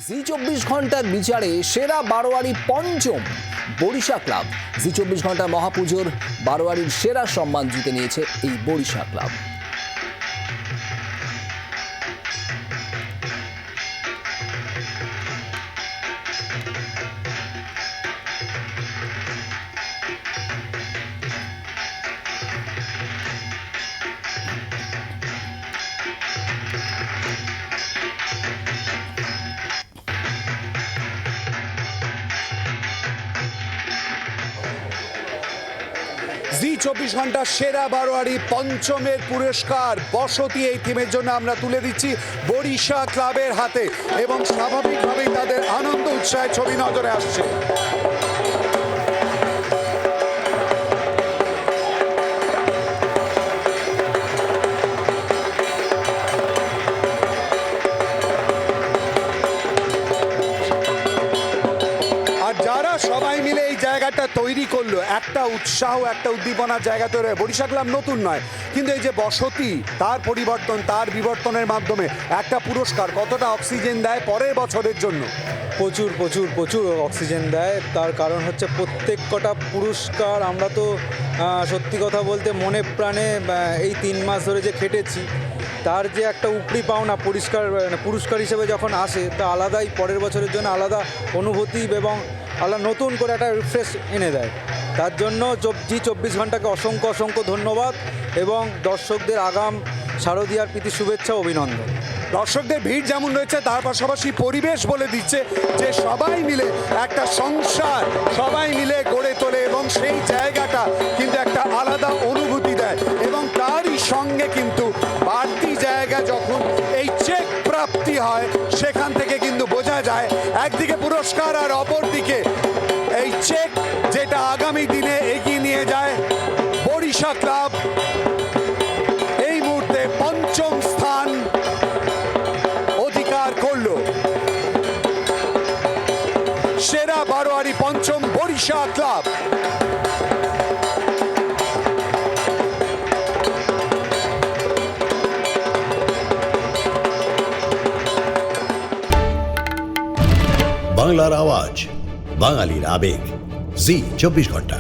জি 24 ঘন্টার বিচারে সেরা বারোয়ারি পঞ্চম বরিশা ক্লাব। জি 24 ঘন্টা মহাপুজোর বারোয়ারির সেরা সম্মান জিতে নিয়েছে এই বরিশা ক্লাব। জি 24 ঘন্টা সেরা বারোয়ারি পঞ্চমের পুরস্কার বসতি এই থিমের জন্য আমরা তুলে দিচ্ছি বরিশা ক্লাবের হাতে এবং স্বাভাবিকভাবেই তাদের আনন্দ উৎসাহের ছবি নজরে আসছে। যারা সবাই মিলে এই জায়গাটা তৈরি করলো, একটা উৎসাহ একটা উদ্দীপনার জায়গা তৈরি হয়। বরিশা ক্লাব নতুন নয়, কিন্তু এই যে বসতি তার পরিবর্তন, তার বিবর্তনের মাধ্যমে একটা পুরস্কার কতটা অক্সিজেন দেয় পরের বছরের জন্য। প্রচুর প্রচুর প্রচুর অক্সিজেন দেয়। তার কারণ হচ্ছে প্রত্যেক কটা পুরস্কার আমরা তো সত্যি কথা বলতে মনে প্রাণে এই 3 মাস ধরে যে খেটেছি, তার যে একটা উপরি পাওনা পুরস্কার হিসেবে যখন আসে, তা আলাদাই পরের বছরের জন্য আলাদা অনুভূতি এবং আলাদা নতুন করে একটা রিফ্রেশ এনে দেয়। তার জন্য জি 24 ঘন্টাকে অসংখ্য অসংখ্য ধন্যবাদ এবং দর্শকদের আগাম শারদীয়ার প্রীতি শুভেচ্ছা অভিনন্দন। দর্শকদের ভিড় যেমন রয়েছে, তার পাশাপাশি পরিবেশ বলে দিচ্ছে যে সবাই মিলে একটা সংসার সবাই মিলে গড়ে তোলে এবং সেই জায়গাটা কিন্তু একটা আলাদা অনুভূতি দেয় এবং তারই সঙ্গে কিন্তু বাড়তি জায়গা যখন এই চেক প্রাপ্তি হয়, সেখান থেকে কিন্তু বোঝা যায় একদিকে পুরস্কার আর অপরদিকে এই চেক, যেটা আগামী দিনে এগিয়ে নিয়ে যায় বরিশা ক্লাব। এই মুহূর্তে পঞ্চম স্থান অধিকার করল। সেরা বারোয়ারি পঞ্চম বরিশা ক্লাব। বাংলার আওয়াজ, বাঙালির আবেগ, জি 24 ঘন্টা।